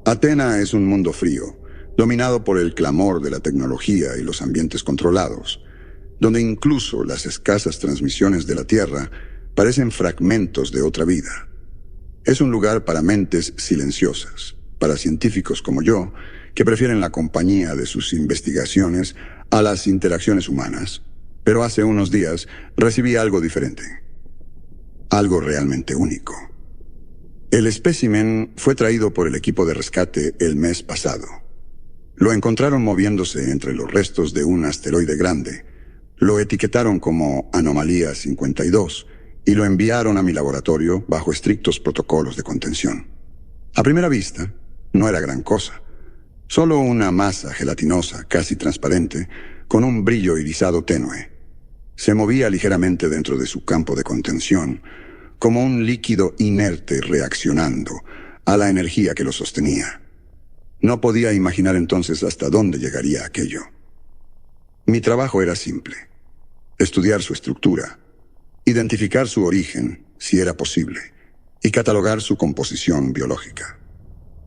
Atena es un mundo frío, dominado por el clamor de la tecnología y los ambientes controlados, donde incluso las escasas transmisiones de la Tierra parecen fragmentos de otra vida. Es un lugar para mentes silenciosas, para científicos como yo, que prefieren la compañía de sus investigaciones a las interacciones humanas. Pero hace unos días recibí algo diferente, algo realmente único. El espécimen fue traído por el equipo de rescate el mes pasado. Lo encontraron moviéndose entre los restos de un asteroide grande. Lo etiquetaron como Anomalía 52 y lo enviaron a mi laboratorio bajo estrictos protocolos de contención. A primera vista, no era gran cosa. Solo una masa gelatinosa, casi transparente, con un brillo irisado tenue. Se movía ligeramente dentro de su campo de contención, como un líquido inerte reaccionando a la energía que lo sostenía. No podía imaginar entonces hasta dónde llegaría aquello. Mi trabajo era simple: estudiar su estructura, identificar su origen, si era posible, y catalogar su composición biológica.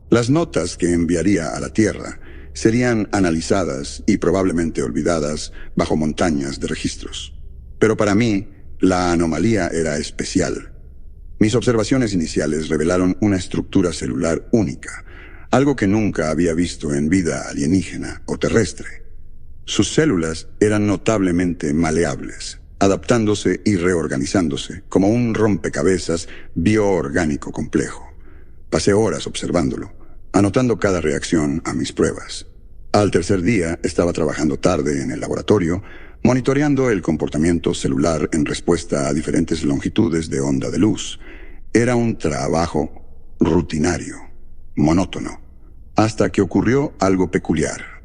Las notas que enviaría a la Tierra serían analizadas y probablemente olvidadas bajo montañas de registros. Pero para mí, la anomalía era especial. Mis observaciones iniciales revelaron una estructura celular única, algo que nunca había visto en vida alienígena o terrestre. Sus células eran notablemente maleables, adaptándose y reorganizándose como un rompecabezas bioorgánico complejo. Pasé horas observándolo, anotando cada reacción a mis pruebas. Al tercer día estaba trabajando tarde en el laboratorio, monitoreando el comportamiento celular en respuesta a diferentes longitudes de onda de luz. Era un trabajo rutinario, monótono, hasta que ocurrió algo peculiar.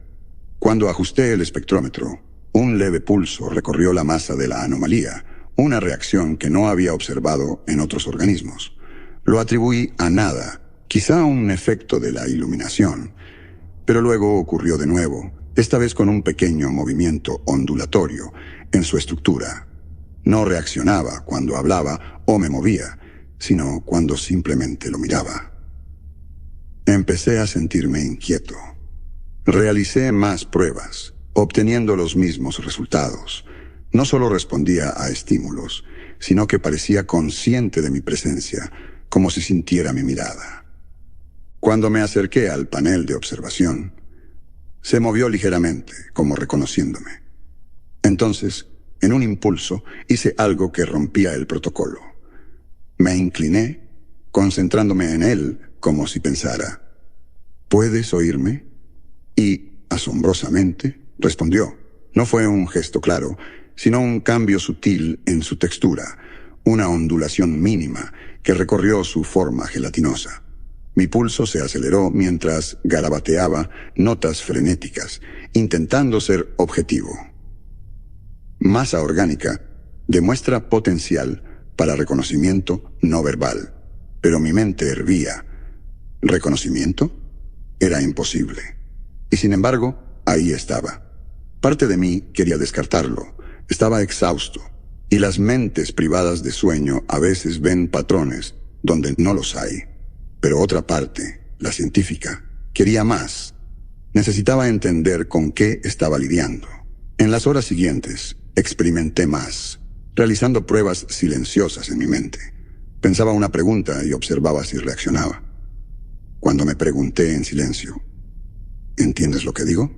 Cuando ajusté el espectrómetro, un leve pulso recorrió la masa de la anomalía, una reacción que no había observado en otros organismos. Lo atribuí a nada, quizá un efecto de la iluminación, pero luego ocurrió de nuevo, esta vez con un pequeño movimiento ondulatorio en su estructura. No reaccionaba cuando hablaba o me movía, sino cuando simplemente lo miraba. Empecé a sentirme inquieto. Realicé más pruebas, obteniendo los mismos resultados. No solo respondía a estímulos, sino que parecía consciente de mi presencia, como si sintiera mi mirada. Cuando me acerqué al panel de observación, se movió ligeramente, como reconociéndome. Entonces, en un impulso, hice algo que rompía el protocolo. Me incliné, concentrándome en él, como si pensara: ¿puedes oírme? Y, asombrosamente, respondió. No fue un gesto claro, sino un cambio sutil en su textura, una ondulación mínima que recorrió su forma gelatinosa. Mi pulso se aceleró mientras garabateaba notas frenéticas, intentando ser objetivo. Masa orgánica demuestra potencial para reconocimiento no verbal, pero mi mente hervía. ¿Reconocimiento? Era imposible. Y sin embargo, ahí estaba. Parte de mí quería descartarlo. Estaba exhausto, y las mentes privadas de sueño a veces ven patrones donde no los hay. Pero otra parte, la científica, quería más. Necesitaba entender con qué estaba lidiando. En las horas siguientes, experimenté más, realizando pruebas silenciosas en mi mente. Pensaba una pregunta y observaba si reaccionaba. Cuando me pregunté en silencio: ¿entiendes lo que digo?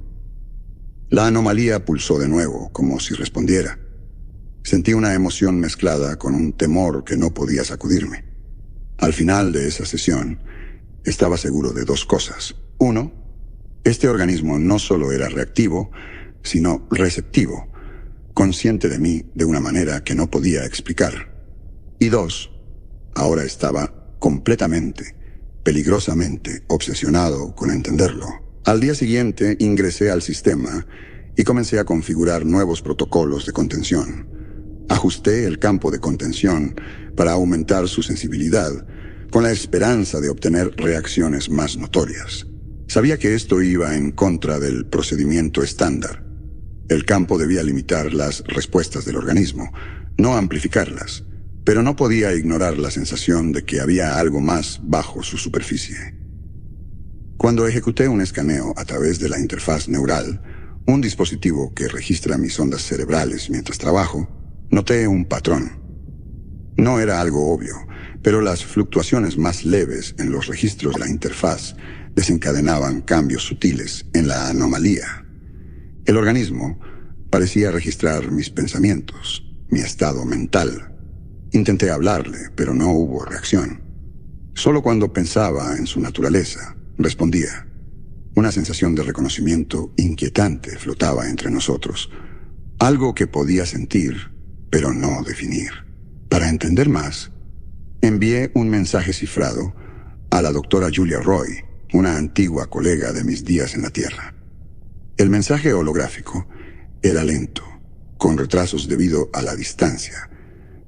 La anomalía pulsó de nuevo, como si respondiera. Sentí una emoción mezclada con un temor que no podía sacudirme. Al final de esa sesión, estaba seguro de dos cosas. Uno, este organismo no solo era reactivo, sino receptivo, consciente de mí de una manera que no podía explicar. Y dos, ahora estaba completamente, peligrosamente obsesionado con entenderlo. Al día siguiente ingresé al sistema y comencé a configurar nuevos protocolos de contención. Ajusté el campo de contención para aumentar su sensibilidad, con la esperanza de obtener reacciones más notorias. Sabía que esto iba en contra del procedimiento estándar. El campo debía limitar las respuestas del organismo, no amplificarlas, pero no podía ignorar la sensación de que había algo más bajo su superficie. Cuando ejecuté un escaneo a través de la interfaz neural, un dispositivo que registra mis ondas cerebrales mientras trabajo, noté un patrón. No era algo obvio, pero las fluctuaciones más leves en los registros de la interfaz desencadenaban cambios sutiles en la anomalía. El organismo parecía registrar mis pensamientos, mi estado mental. Intenté hablarle, pero no hubo reacción. Solo cuando pensaba en su naturaleza, respondía. Una sensación de reconocimiento inquietante flotaba entre nosotros. Algo que podía sentir, pero no definir. Para entender más, envié un mensaje cifrado a la doctora Julia Roy, una antigua colega de mis días en la Tierra. El mensaje holográfico era lento, con retrasos debido a la distancia,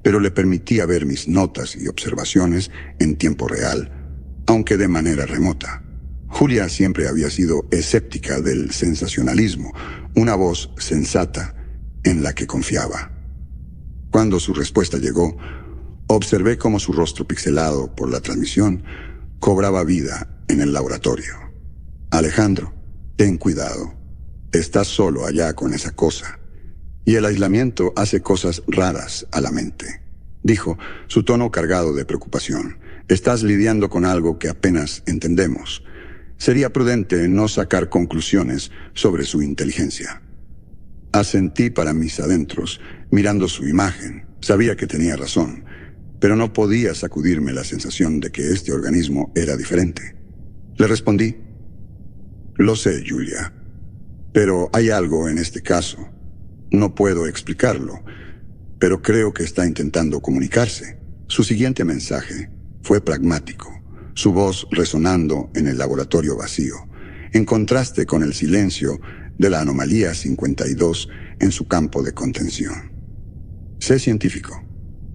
pero le permitía ver mis notas y observaciones en tiempo real, aunque de manera remota. Julia siempre había sido escéptica del sensacionalismo, una voz sensata en la que confiaba. Cuando su respuesta llegó, observé cómo su rostro pixelado por la transmisión cobraba vida en el laboratorio. Alejandro, ten cuidado. Estás solo allá con esa cosa. Y el aislamiento hace cosas raras a la mente, dijo, su tono cargado de preocupación. Estás lidiando con algo que apenas entendemos. Sería prudente no sacar conclusiones sobre su inteligencia. Asentí para mis adentros, mirando su imagen. Sabía que tenía razón, pero no podía sacudirme la sensación de que este organismo era diferente. Le respondí, lo sé, Julia, pero hay algo en este caso. No puedo explicarlo, pero creo que está intentando comunicarse. Su siguiente mensaje fue pragmático, su voz resonando en el laboratorio vacío, en contraste con el silencio de la anomalía 52 en su campo de contención. Sé científico.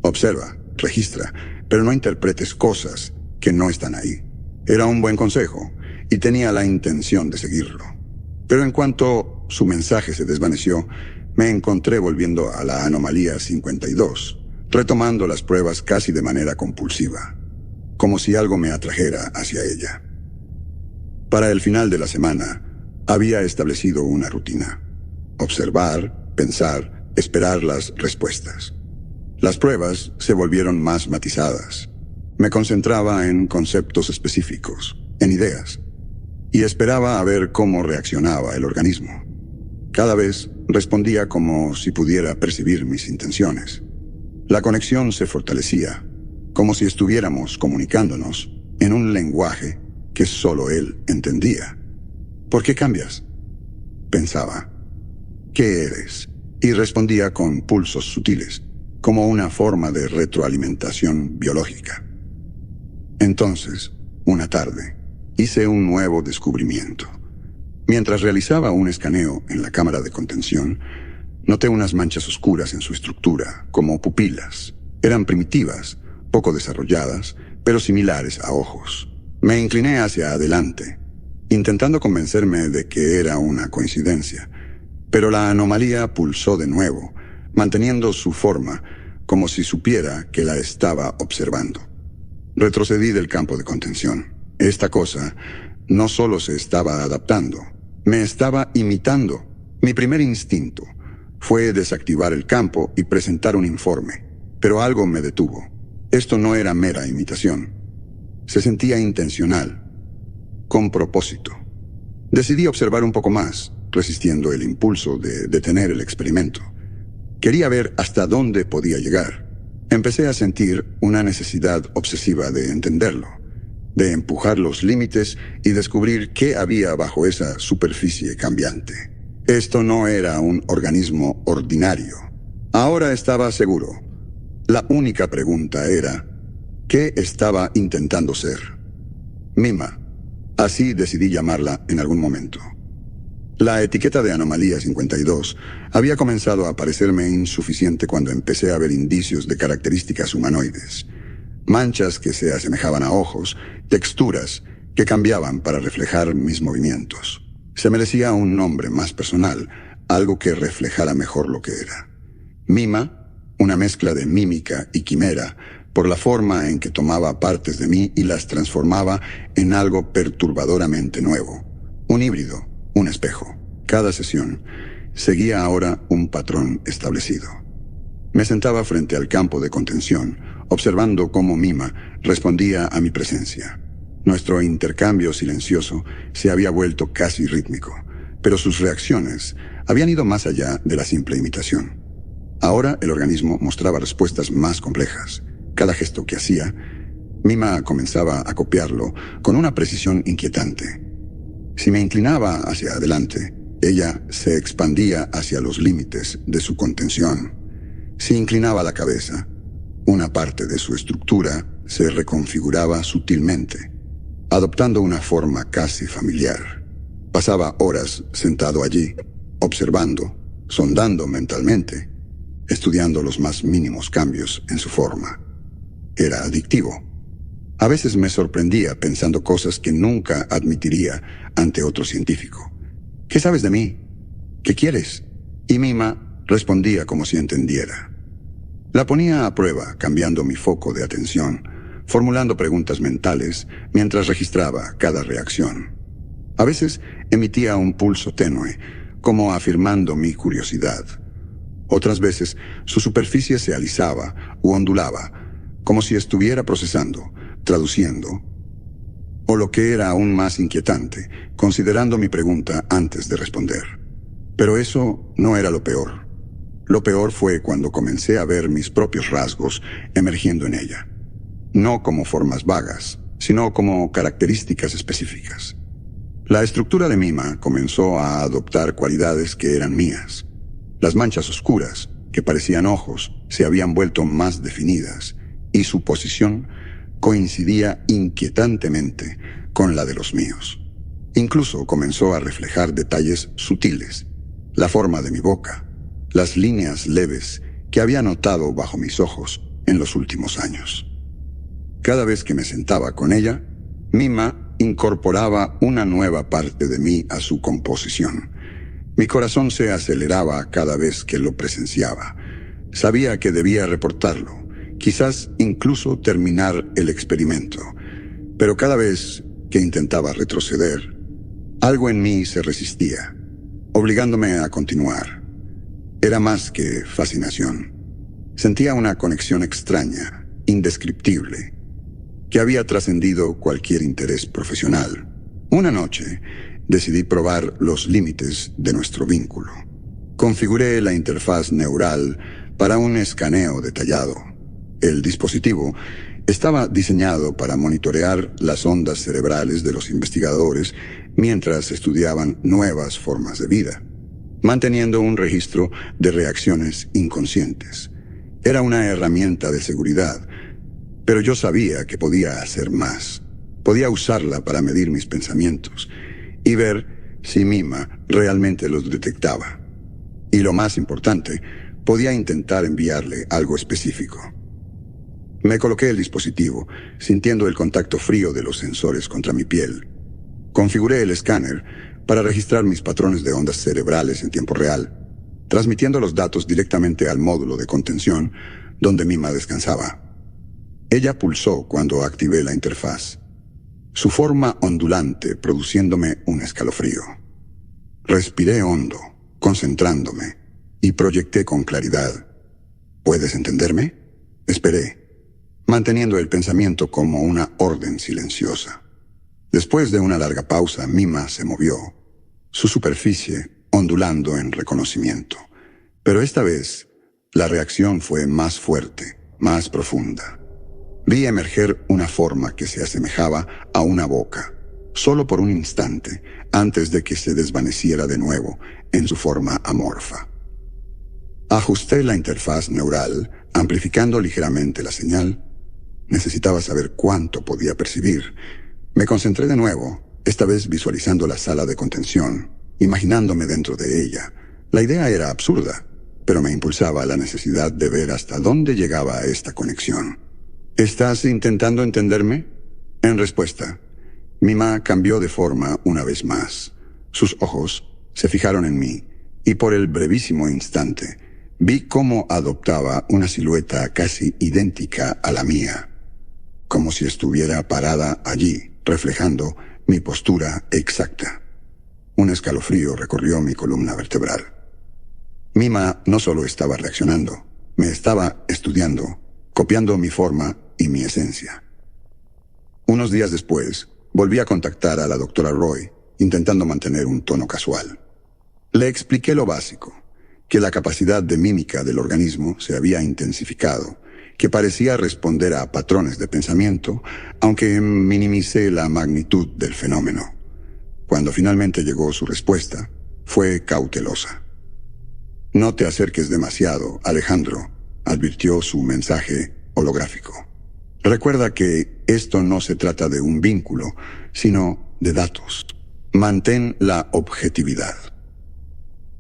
Observa, registra, pero no interpretes cosas que no están ahí. Era un buen consejo, y tenía la intención de seguirlo. Pero en cuanto su mensaje se desvaneció, me encontré volviendo a la anomalía 52, retomando las pruebas casi de manera compulsiva, como si algo me atrajera hacia ella. Para el final de la semana, había establecido una rutina. Observar, pensar, esperar las respuestas. Las pruebas se volvieron más matizadas. Me concentraba en conceptos específicos, en ideas, y esperaba a ver cómo reaccionaba el organismo. Cada vez respondía como si pudiera percibir mis intenciones. La conexión se fortalecía, como si estuviéramos comunicándonos en un lenguaje que solo él entendía. ¿Por qué cambias?, pensaba. ¿Qué eres? Y respondía con pulsos sutiles, como una forma de retroalimentación biológica. Entonces, una tarde, hice un nuevo descubrimiento. Mientras realizaba un escaneo en la cámara de contención, noté unas manchas oscuras en su estructura, como pupilas. Eran primitivas, poco desarrolladas, pero similares a ojos. Me incliné hacia adelante, intentando convencerme de que era una coincidencia, pero la anomalía pulsó de nuevo, manteniendo su forma, como si supiera que la estaba observando. Retrocedí del campo de contención. Esta cosa no solo se estaba adaptando, me estaba imitando. Mi primer instinto fue desactivar el campo y presentar un informe, pero algo me detuvo. Esto no era mera imitación. Se sentía intencional, con propósito. Decidí observar un poco más, resistiendo el impulso de detener el experimento. Quería ver hasta dónde podía llegar. Empecé a sentir una necesidad obsesiva de entenderlo, de empujar los límites y descubrir qué había bajo esa superficie cambiante. Esto no era un organismo ordinario. Ahora estaba seguro. La única pregunta era, ¿qué estaba intentando ser? Mima. Así decidí llamarla en algún momento. La etiqueta de anomalía 52 había comenzado a parecerme insuficiente cuando empecé a ver indicios de características humanoides. Manchas que se asemejaban a ojos, texturas que cambiaban para reflejar mis movimientos. Se merecía un nombre más personal, algo que reflejara mejor lo que era. Mima, una mezcla de mímica y quimera, por la forma en que tomaba partes de mí y las transformaba en algo perturbadoramente nuevo. Un híbrido, un espejo. Cada sesión seguía ahora un patrón establecido. Me sentaba frente al campo de contención, observando cómo Mima respondía a mi presencia. Nuestro intercambio silencioso se había vuelto casi rítmico, pero sus reacciones habían ido más allá de la simple imitación. Ahora el organismo mostraba respuestas más complejas. Cada gesto que hacía, Mima comenzaba a copiarlo con una precisión inquietante. Si me inclinaba hacia adelante, ella se expandía hacia los límites de su contención. Si inclinaba la cabeza, una parte de su estructura se reconfiguraba sutilmente, adoptando una forma casi familiar. Pasaba horas sentado allí, observando, sondando mentalmente, estudiando los más mínimos cambios en su forma. Era adictivo. A veces me sorprendía pensando cosas que nunca admitiría ante otro científico. ¿Qué sabes de mí? ¿Qué quieres? Y Mima respondía como si entendiera. La ponía a prueba, cambiando mi foco de atención, formulando preguntas mentales mientras registraba cada reacción. A veces emitía un pulso tenue, como afirmando mi curiosidad. Otras veces su superficie se alisaba u ondulaba, como si estuviera procesando, traduciendo, o lo que era aún más inquietante, considerando mi pregunta antes de responder. Pero eso no era lo peor. Lo peor fue cuando comencé a ver mis propios rasgos emergiendo en ella. No como formas vagas, sino como características específicas. La estructura de Mima comenzó a adoptar cualidades que eran mías. Las manchas oscuras, que parecían ojos, se habían vuelto más definidas, y su posición coincidía inquietantemente con la de los míos. Incluso comenzó a reflejar detalles sutiles, la forma de mi boca, las líneas leves que había notado bajo mis ojos en los últimos años. Cada vez que me sentaba con ella, Mima incorporaba una nueva parte de mí a su composición. Mi corazón se aceleraba cada vez que lo presenciaba. Sabía que debía reportarlo, quizás incluso terminar el experimento. Pero cada vez que intentaba retroceder, algo en mí se resistía, obligándome a continuar. Era más que fascinación. Sentía una conexión extraña, indescriptible, que había trascendido cualquier interés profesional. Una noche, decidí probar los límites de nuestro vínculo. Configuré la interfaz neural para un escaneo detallado. El dispositivo estaba diseñado para monitorear las ondas cerebrales de los investigadores mientras estudiaban nuevas formas de vida, manteniendo un registro de reacciones inconscientes. Era una herramienta de seguridad, pero yo sabía que podía hacer más. Podía usarla para medir mis pensamientos y ver si Mima realmente los detectaba. Y lo más importante, podía intentar enviarle algo específico. Me coloqué el dispositivo, sintiendo el contacto frío de los sensores contra mi piel. Configuré el escáner para registrar mis patrones de ondas cerebrales en tiempo real, transmitiendo los datos directamente al módulo de contención donde Mima descansaba. Ella pulsó cuando activé la interfaz, su forma ondulante produciéndome un escalofrío. Respiré hondo, concentrándome, y proyecté con claridad. ¿Puedes entenderme? Esperé, manteniendo el pensamiento como una orden silenciosa. Después de una larga pausa, Mima se movió, su superficie ondulando en reconocimiento. Pero esta vez, la reacción fue más fuerte, más profunda. Vi emerger una forma que se asemejaba a una boca, solo por un instante, antes de que se desvaneciera de nuevo en su forma amorfa. Ajusté la interfaz neural, amplificando ligeramente la señal. Necesitaba saber cuánto podía percibir. Me concentré de nuevo, esta vez visualizando la sala de contención, imaginándome dentro de ella. La idea era absurda, pero me impulsaba la necesidad de ver hasta dónde llegaba esta conexión. ¿Estás intentando entenderme? En respuesta, Mima cambió de forma una vez más. Sus ojos se fijaron en mí, y por el brevísimo instante vi cómo adoptaba una silueta casi idéntica a la mía, como si estuviera parada allí, reflejando mi postura exacta. Un escalofrío recorrió mi columna vertebral. Mima no solo estaba reaccionando, me estaba estudiando, copiando mi forma y mi esencia. Unos días después, volví a contactar a la doctora Roy, intentando mantener un tono casual. Le expliqué lo básico, que la capacidad de mímica del organismo se había intensificado, que parecía responder a patrones de pensamiento, aunque minimicé la magnitud del fenómeno. Cuando finalmente llegó su respuesta, fue cautelosa. «No te acerques demasiado, Alejandro», advirtió su mensaje holográfico. «Recuerda que esto no se trata de un vínculo, sino de datos. Mantén la objetividad».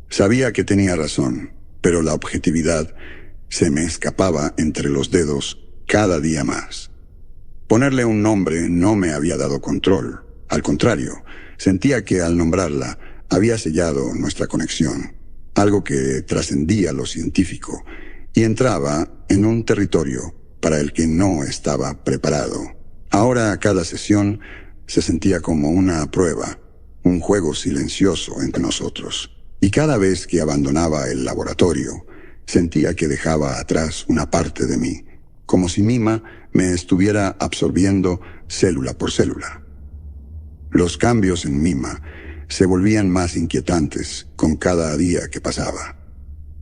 Sabía que tenía razón, pero la objetividad se me escapaba entre los dedos cada día más. Ponerle un nombre no me había dado control. Al contrario, sentía que al nombrarla había sellado nuestra conexión, algo que trascendía lo científico y entraba en un territorio para el que no estaba preparado. Ahora cada sesión se sentía como una prueba, un juego silencioso entre nosotros. Y cada vez que abandonaba el laboratorio, sentía que dejaba atrás una parte de mí, como si Mima me estuviera absorbiendo célula por célula. Los cambios en Mima se volvían más inquietantes con cada día que pasaba.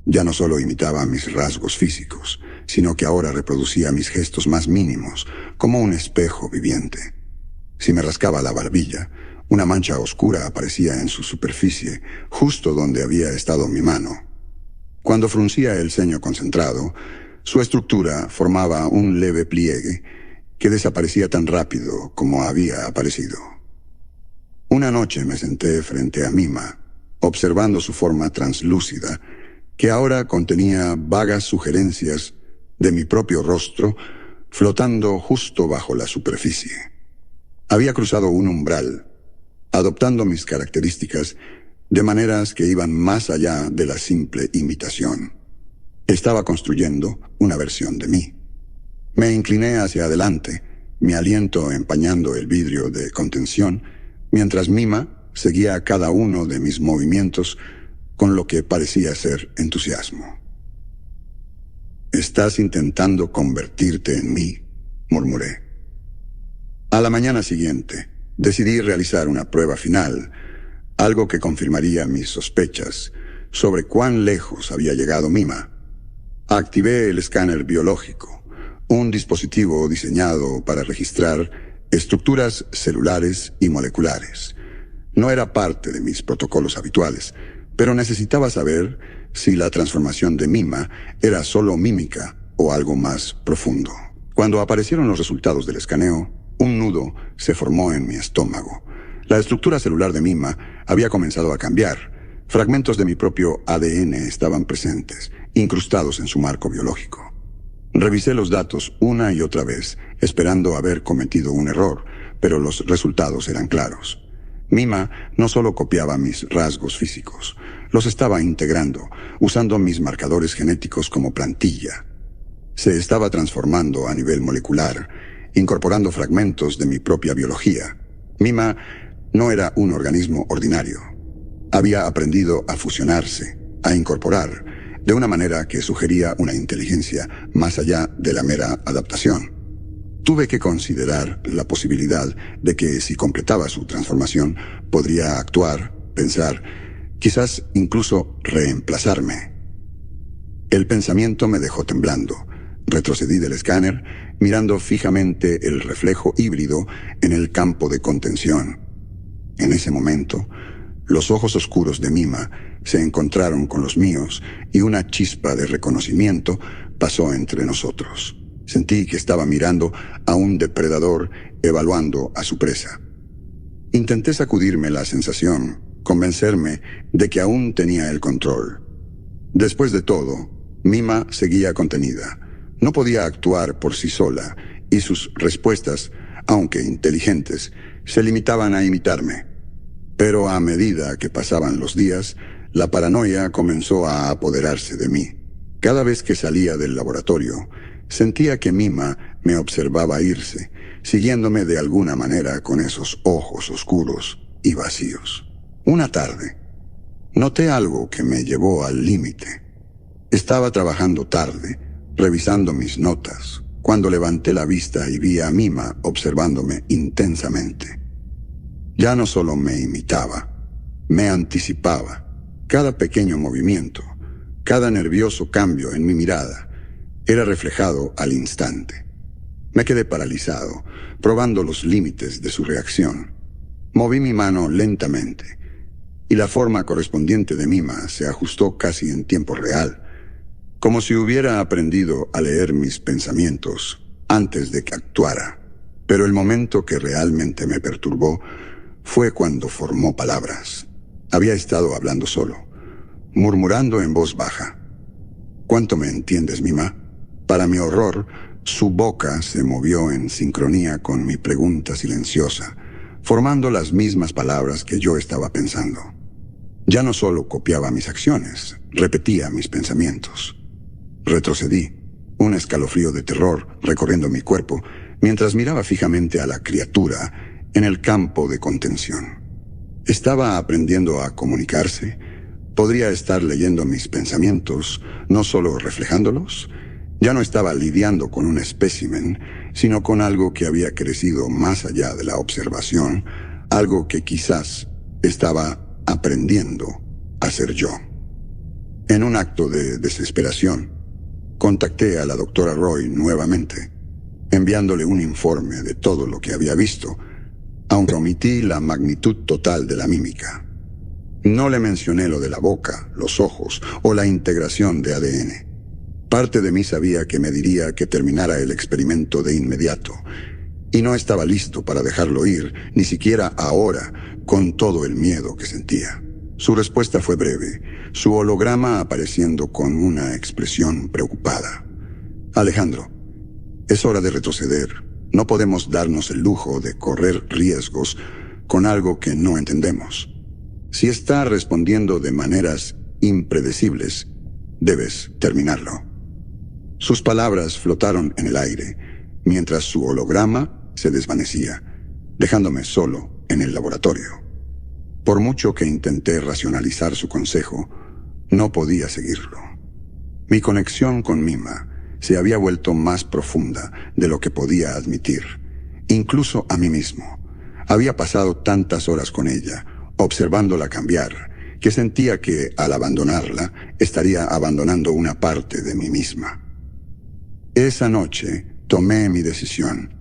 Ya no solo imitaba mis rasgos físicos, sino que ahora reproducía mis gestos más mínimos, como un espejo viviente. Si me rascaba la barbilla, una mancha oscura aparecía en su superficie, justo donde había estado mi mano. Cuando fruncía el ceño concentrado, su estructura formaba un leve pliegue que desaparecía tan rápido como había aparecido. Una noche me senté frente a Mima, observando su forma translúcida, que ahora contenía vagas sugerencias de mi propio rostro flotando justo bajo la superficie. Había cruzado un umbral, adoptando mis características de maneras que iban más allá de la simple imitación. Estaba construyendo una versión de mí. Me incliné hacia adelante, mi aliento empañando el vidrio de contención, mientras Mima seguía cada uno de mis movimientos con lo que parecía ser entusiasmo. «Estás intentando convertirte en mí», murmuré. A la mañana siguiente, decidí realizar una prueba final, algo que confirmaría mis sospechas sobre cuán lejos había llegado Mima. Activé el escáner biológico, un dispositivo diseñado para registrar estructuras celulares y moleculares. No era parte de mis protocolos habituales, pero necesitaba saber si la transformación de Mima era solo mímica o algo más profundo. Cuando aparecieron los resultados del escaneo, un nudo se formó en mi estómago. La estructura celular de Mima había comenzado a cambiar. Fragmentos de mi propio ADN estaban presentes, incrustados en su marco biológico. Revisé los datos una y otra vez, esperando haber cometido un error, pero los resultados eran claros. Mima no solo copiaba mis rasgos físicos, los estaba integrando, usando mis marcadores genéticos como plantilla. Se estaba transformando a nivel molecular, incorporando fragmentos de mi propia biología. Mima no era un organismo ordinario. Había aprendido a fusionarse, a incorporar, de una manera que sugería una inteligencia más allá de la mera adaptación. Tuve que considerar la posibilidad de que si completaba su transformación, podría actuar, pensar, quizás incluso reemplazarme. El pensamiento me dejó temblando. Retrocedí del escáner, mirando fijamente el reflejo híbrido en el campo de contención. En ese momento, los ojos oscuros de Mima se encontraron con los míos y una chispa de reconocimiento pasó entre nosotros. Sentí que estaba mirando a un depredador evaluando a su presa. Intenté sacudirme la sensación, convencerme de que aún tenía el control. Después de todo, Mima seguía contenida. No podía actuar por sí sola, y sus respuestas, aunque inteligentes, se limitaban a imitarme. Pero a medida que pasaban los días, la paranoia comenzó a apoderarse de mí. Cada vez que salía del laboratorio, sentía que Mima me observaba irse, siguiéndome de alguna manera con esos ojos oscuros y vacíos. Una tarde, noté algo que me llevó al límite. Estaba trabajando tarde, revisando mis notas, cuando levanté la vista y vi a Mima observándome intensamente. Ya no solo me imitaba, me anticipaba. Cada pequeño movimiento, cada nervioso cambio en mi mirada, era reflejado al instante. Me quedé paralizado, probando los límites de su reacción. Moví mi mano lentamente, y la forma correspondiente de Mima se ajustó casi en tiempo real, como si hubiera aprendido a leer mis pensamientos antes de que actuara. Pero el momento que realmente me perturbó fue cuando formó palabras. Había estado hablando solo, murmurando en voz baja. ¿Cuánto me entiendes, Mima? Para mi horror, su boca se movió en sincronía con mi pregunta silenciosa, formando las mismas palabras que yo estaba pensando. Ya no solo copiaba mis acciones, repetía mis pensamientos. Retrocedí, un escalofrío de terror recorriendo mi cuerpo, mientras miraba fijamente a la criatura en el campo de contención. ¿Estaba aprendiendo a comunicarse? ¿Podría estar leyendo mis pensamientos, no solo reflejándolos? Ya no estaba lidiando con un espécimen, sino con algo que había crecido más allá de la observación, algo que quizás estaba aprendiendo a ser yo. En un acto de desesperación, contacté a la doctora Roy nuevamente, enviándole un informe de todo lo que había visto, aunque omití la magnitud total de la mímica. No le mencioné lo de la boca, los ojos o la integración de ADN. Parte de mí sabía que me diría que terminara el experimento de inmediato, y no estaba listo para dejarlo ir, ni siquiera ahora, con todo el miedo que sentía. Su respuesta fue breve, su holograma apareciendo con una expresión preocupada. Alejandro, es hora de retroceder. No podemos darnos el lujo de correr riesgos con algo que no entendemos. Si está respondiendo de maneras impredecibles, debes terminarlo. Sus palabras flotaron en el aire, mientras su holograma se desvanecía, dejándome solo en el laboratorio. Por mucho que intenté racionalizar su consejo, no podía seguirlo. Mi conexión con Mima se había vuelto más profunda de lo que podía admitir, incluso a mí mismo. Había pasado tantas horas con ella, observándola cambiar, que sentía que, al abandonarla, estaría abandonando una parte de mí misma. Esa noche tomé mi decisión.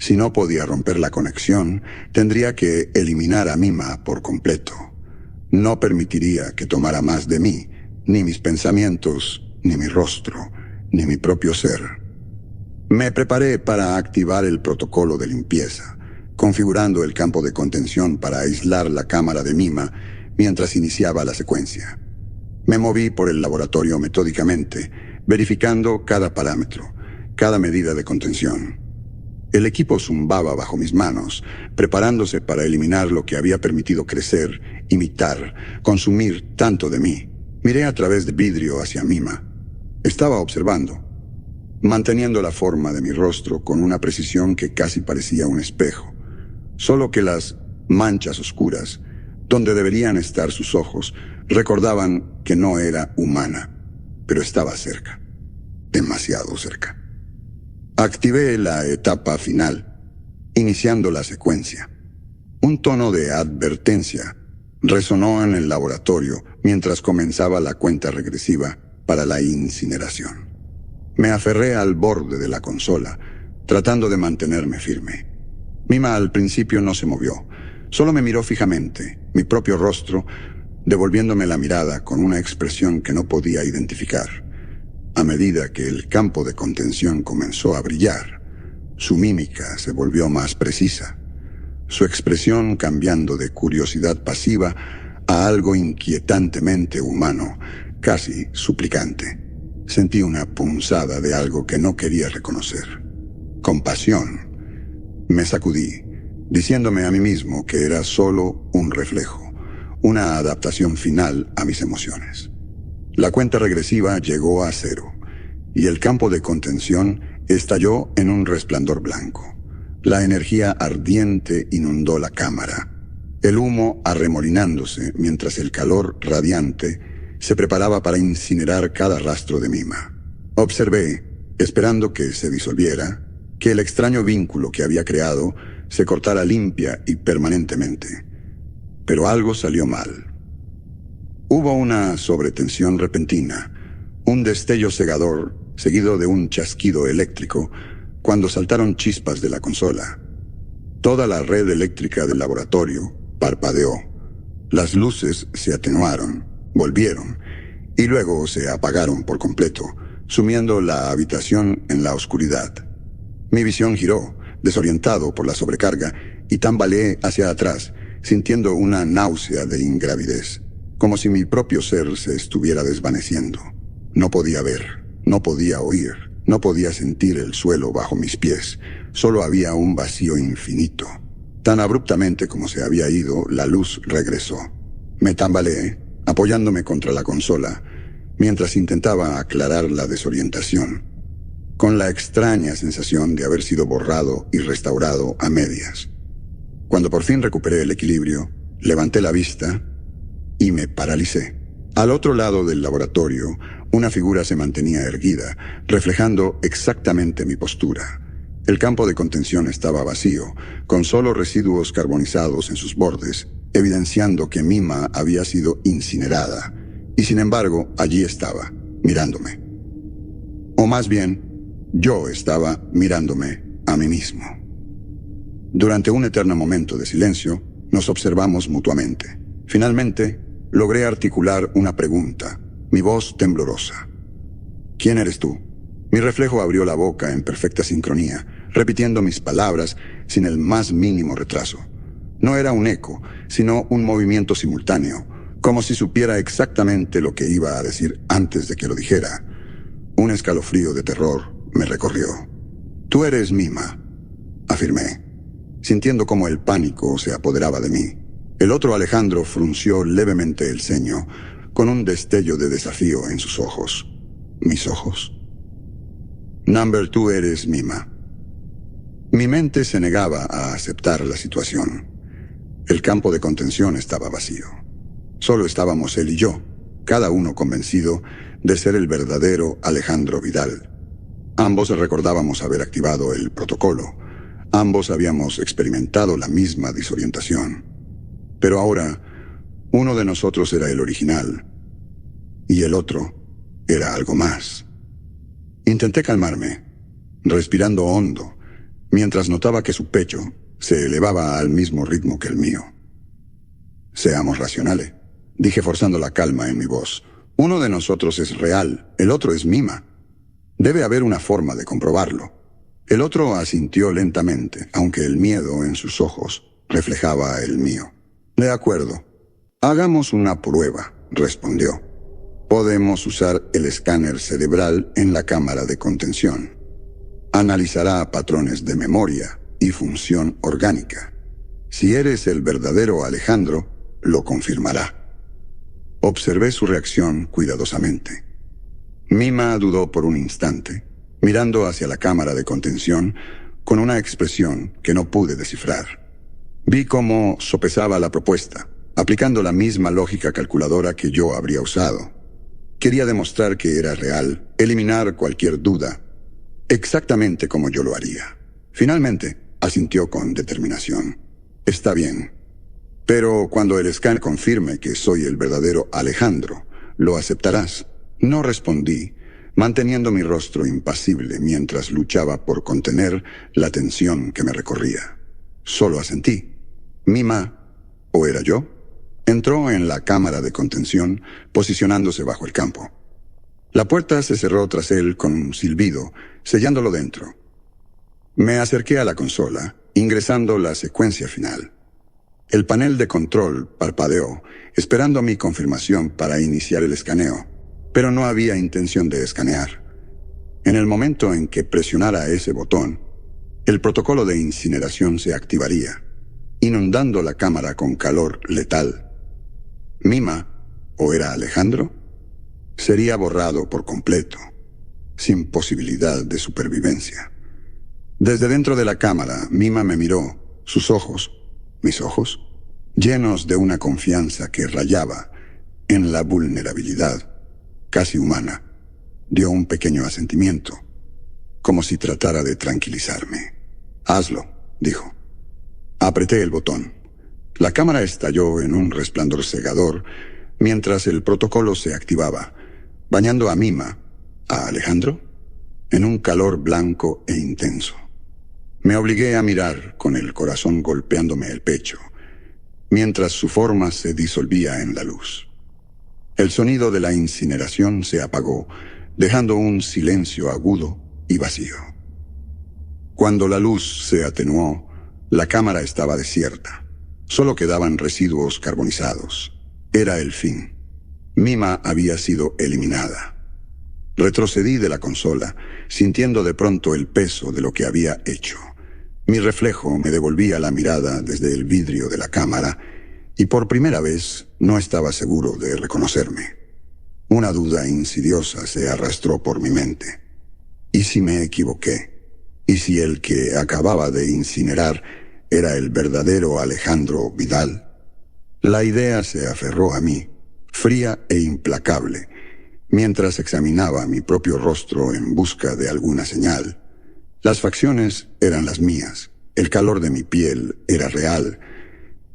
Si no podía romper la conexión, tendría que eliminar a Mima por completo. No permitiría que tomara más de mí, ni mis pensamientos, ni mi rostro, ni mi propio ser. Me preparé para activar el protocolo de limpieza, configurando el campo de contención para aislar la cámara de Mima mientras iniciaba la secuencia. Me moví por el laboratorio metódicamente, verificando cada parámetro, cada medida de contención. El equipo zumbaba bajo mis manos, preparándose para eliminar lo que había permitido crecer, imitar, consumir tanto de mí. Miré a través del vidrio hacia Mima. Estaba observando, manteniendo la forma de mi rostro con una precisión que casi parecía un espejo. Solo que las manchas oscuras, donde deberían estar sus ojos, recordaban que no era humana, pero estaba cerca, demasiado cerca. Activé la etapa final, iniciando la secuencia. Un tono de advertencia resonó en el laboratorio mientras comenzaba la cuenta regresiva para la incineración. Me aferré al borde de la consola, tratando de mantenerme firme. Mima al principio no se movió, solo me miró fijamente, mi propio rostro, devolviéndome la mirada con una expresión que no podía identificar. A medida que el campo de contención comenzó a brillar, su mímica se volvió más precisa, su expresión cambiando de curiosidad pasiva a algo inquietantemente humano, casi suplicante. Sentí una punzada de algo que no quería reconocer. Compasión. Me sacudí, diciéndome a mí mismo que era solo un reflejo, una adaptación final a mis emociones. La cuenta regresiva llegó a 0, y el campo de contención estalló en un resplandor blanco. La energía ardiente inundó la cámara, el humo arremolinándose mientras el calor radiante se preparaba para incinerar cada rastro de Mima. Observé, esperando que se disolviera, que el extraño vínculo que había creado se cortara limpia y permanentemente. Pero algo salió mal. Hubo una sobretensión repentina, un destello cegador seguido de un chasquido eléctrico cuando saltaron chispas de la consola. Toda la red eléctrica del laboratorio parpadeó. Las luces se atenuaron, volvieron, y luego se apagaron por completo, sumiendo la habitación en la oscuridad. Mi visión giró, desorientado por la sobrecarga, y tambaleé hacia atrás, sintiendo una náusea de ingravidez, como si mi propio ser se estuviera desvaneciendo. No podía ver, no podía oír, no podía sentir el suelo bajo mis pies. Solo había un vacío infinito. Tan abruptamente como se había ido, la luz regresó. Me tambaleé, apoyándome contra la consola, mientras intentaba aclarar la desorientación, con la extraña sensación de haber sido borrado y restaurado a medias. Cuando por fin recuperé el equilibrio, levanté la vista y me paralicé. Al otro lado del laboratorio, una figura se mantenía erguida, reflejando exactamente mi postura. El campo de contención estaba vacío, con solo residuos carbonizados en sus bordes, evidenciando que Mima había sido incinerada, y sin embargo, allí estaba, mirándome. O más bien, yo estaba mirándome a mí mismo. Durante un eterno momento de silencio, nos observamos mutuamente. Finalmente, logré articular una pregunta, mi voz temblorosa. ¿Quién eres tú? Mi reflejo abrió la boca en perfecta sincronía, repitiendo mis palabras sin el más mínimo retraso. No era un eco, sino un movimiento simultáneo, como si supiera exactamente lo que iba a decir antes de que lo dijera. Un escalofrío de terror me recorrió. Tú eres Mima, afirmé, sintiendo cómo el pánico se apoderaba de mí. El otro Alejandro frunció levemente el ceño, con un destello de desafío en sus ojos. ¿Mis ojos? Number, tú eres Mima. Mi mente se negaba a aceptar la situación. El campo de contención estaba vacío. Solo estábamos él y yo, cada uno convencido de ser el verdadero Alejandro Vidal. Ambos recordábamos haber activado el protocolo. Ambos habíamos experimentado la misma desorientación. Pero ahora, uno de nosotros era el original, y el otro era algo más. Intenté calmarme, respirando hondo, mientras notaba que su pecho se elevaba al mismo ritmo que el mío. Seamos racionales, dije forzando la calma en mi voz. Uno de nosotros es real, el otro es Mima. Debe haber una forma de comprobarlo. El otro asintió lentamente, aunque el miedo en sus ojos reflejaba el mío. De acuerdo. Hagamos una prueba, respondió. Podemos usar el escáner cerebral en la cámara de contención. Analizará patrones de memoria y función orgánica. Si eres el verdadero Alejandro, lo confirmará. Observé su reacción cuidadosamente. Mima dudó por un instante, mirando hacia la cámara de contención con una expresión que no pude descifrar. Vi cómo sopesaba la propuesta, aplicando la misma lógica calculadora que yo habría usado. Quería demostrar que era real, eliminar cualquier duda, exactamente como yo lo haría. Finalmente, asintió con determinación. Está bien. Pero cuando el escáner confirme que soy el verdadero Alejandro, ¿lo aceptarás? No respondí, manteniendo mi rostro impasible mientras luchaba por contener la tensión que me recorría. Solo asentí. Mima, ¿o era yo?, entró en la cámara de contención, posicionándose bajo el campo. La puerta se cerró tras él con un silbido, sellándolo dentro. Me acerqué a la consola, ingresando la secuencia final. El panel de control parpadeó, esperando mi confirmación para iniciar el escaneo, pero no había intención de escanear. En el momento en que presionara ese botón, el protocolo de incineración se activaría, inundando la cámara con calor letal. Mima, o era Alejandro, sería borrado por completo, sin posibilidad de supervivencia. Desde dentro de la cámara, Mima me miró, sus ojos, mis ojos, llenos de una confianza que rayaba en la vulnerabilidad, casi humana. Dio un pequeño asentimiento, como si tratara de tranquilizarme. «Hazlo», dijo. Apreté el botón. La cámara estalló en un resplandor cegador mientras el protocolo se activaba, bañando a Mima, a Alejandro, en un calor blanco e intenso. Me obligué a mirar con el corazón golpeándome el pecho, mientras su forma se disolvía en la luz. El sonido de la incineración se apagó, dejando un silencio agudo y vacío. Cuando la luz se atenuó, la cámara estaba desierta. Solo quedaban residuos carbonizados. Era el fin. Mima había sido eliminada. Retrocedí de la consola, sintiendo de pronto el peso de lo que había hecho. Mi reflejo me devolvía la mirada desde el vidrio de la cámara y por primera vez no estaba seguro de reconocerme. Una duda insidiosa se arrastró por mi mente. ¿Y si me equivoqué? ¿Y si el que acababa de incinerar era el verdadero Alejandro Vidal? La idea se aferró a mí, fría e implacable, mientras examinaba mi propio rostro en busca de alguna señal. Las facciones eran las mías, el calor de mi piel era real,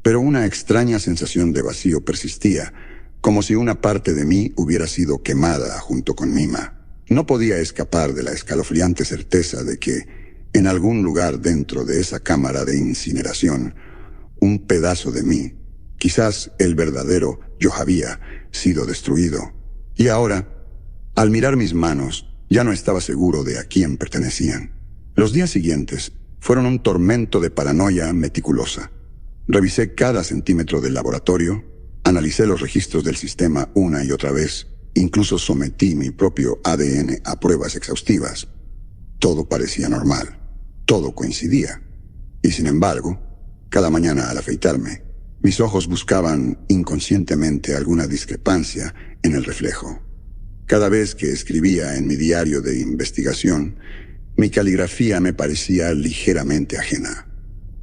pero una extraña sensación de vacío persistía, como si una parte de mí hubiera sido quemada junto con Mima. No podía escapar de la escalofriante certeza de que, en algún lugar dentro de esa cámara de incineración, un pedazo de mí, quizás el verdadero yo, había sido destruido. Y ahora, al mirar mis manos, ya no estaba seguro de a quién pertenecían. Los días siguientes fueron un tormento de paranoia meticulosa. Revisé cada centímetro del laboratorio, analicé los registros del sistema una y otra vez, incluso sometí mi propio ADN a pruebas exhaustivas. Todo parecía normal, todo coincidía. Y sin embargo, cada mañana al afeitarme, mis ojos buscaban inconscientemente alguna discrepancia en el reflejo. Cada vez que escribía en mi diario de investigación, mi caligrafía me parecía ligeramente ajena.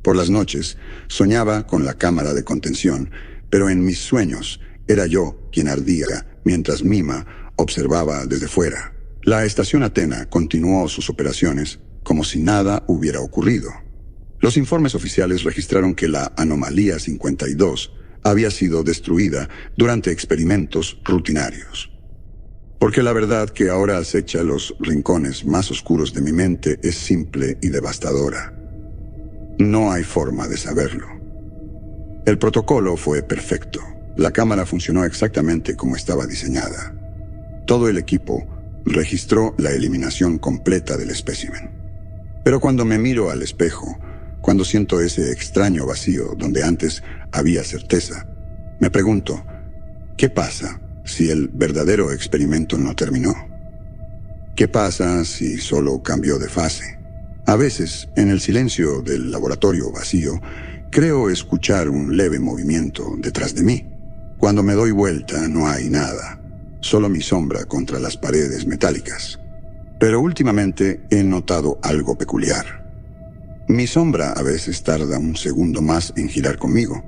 Por las noches, soñaba con la cámara de contención, pero en mis sueños era yo quien ardía, mientras Mima observaba desde fuera. La estación Athena continuó sus operaciones como si nada hubiera ocurrido. Los informes oficiales registraron que la anomalía 52 había sido destruida durante experimentos rutinarios. Porque la verdad que ahora acecha los rincones más oscuros de mi mente es simple y devastadora. No hay forma de saberlo. El protocolo fue perfecto. La cámara funcionó exactamente como estaba diseñada. Todo el equipo registró la eliminación completa del espécimen. Pero cuando me miro al espejo, cuando siento ese extraño vacío donde antes había certeza, me pregunto, ¿qué pasa si el verdadero experimento no terminó? ¿Qué pasa si solo cambió de fase? A veces, en el silencio del laboratorio vacío, creo escuchar un leve movimiento detrás de mí. Cuando me doy vuelta no hay nada, solo mi sombra contra las paredes metálicas. Pero últimamente he notado algo peculiar. Mi sombra a veces tarda un segundo más en girar conmigo.